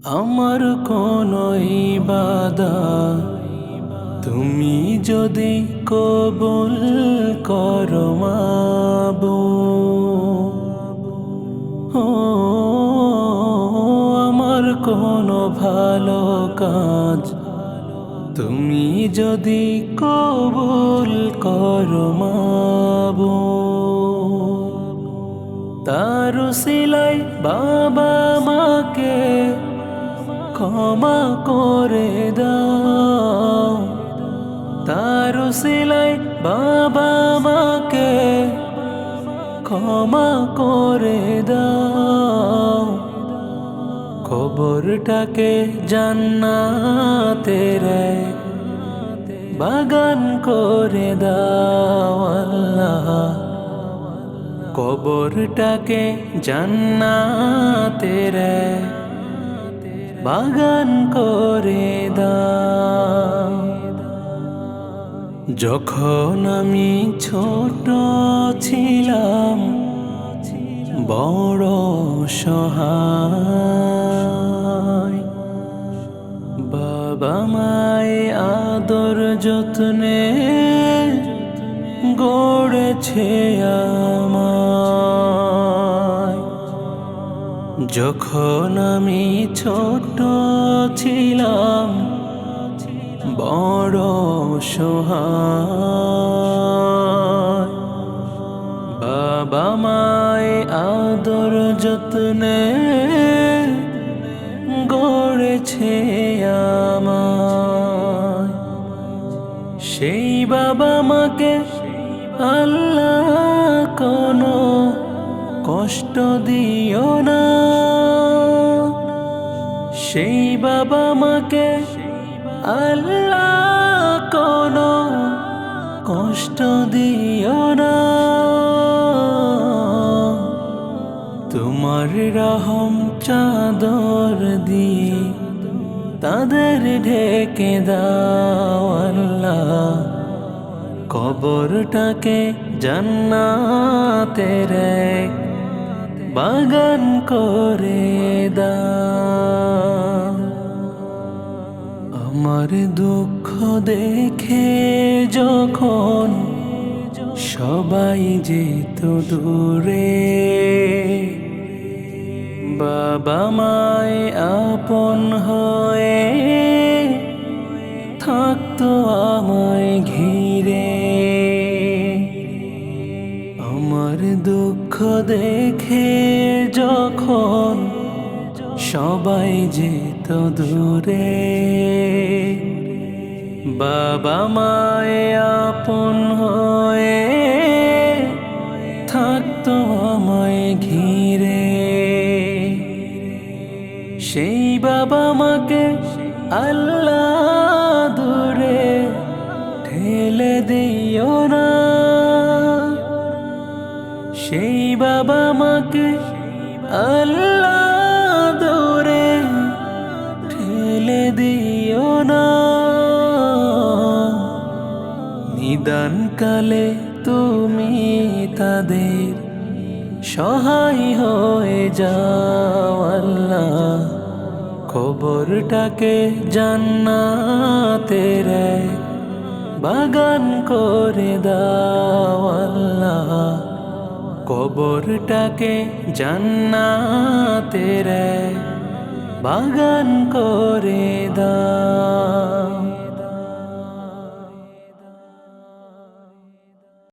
আমার কোনো ইবাদত তুমি যদি কবুল করো মাবুদ, ও আমার কোনো ভালো কাজ তুমি যদি কবুল করো মাবুদ, তার উসিলায় বাবা মাকে ক্ষমা করে দাও, তার উসিলায় বাবা মাকে ক্ষমা করে দাও, কবরটাকে জান্নাতের বাগান করে দাও আল্লাহ, কবরটাকে জান্নাতের বাগান করে দাও। যখন আমি ছোট ছিলাম বড় সহায়, বাবা মায়ে আদর যত্নে গড়েছে আমায়। যখন আমি ছোট ছিলাম বড় সহায়, বাবা মায়ে আদর যত্নে গড়েছে আমায়। সেই বাবা মাকে আল্লাহ কোনো কষ্ট দিও না, সেই বাবা মাকে আল্লাহ কোনো কষ্ট দিও না, তোমার রহম চাদর দিয়ে তাদের ঢেকে দাও আল্লাহ, কবরটাকে জান্নাতের বাগান করে দাও। আমার দুঃখ দেখে যখন সবাই যেত দূরে, বাবা মায় আপন হয়ে থাকতো আমায় ঘিরে, আমার দুঃখ দেখে যখন সবাই যেত দূরে, বাবা মায় আপন হয়ে থাকতো আমায় ঘিরে, সেই বাবা মাকে আল্লাহ দূরে ঠেলে দিও না, সেই বাবা মাকে আল্লাহ দূরে ঠেলে দিও না, নিদান কালে তুমি তাদের সহায় হয়ে যাও আল্লাহ, কবরটাকে জান্নাতের বাগান করে দাও আল্লাহ, কবরটাকে জান্নাতের বাগান করে দাও।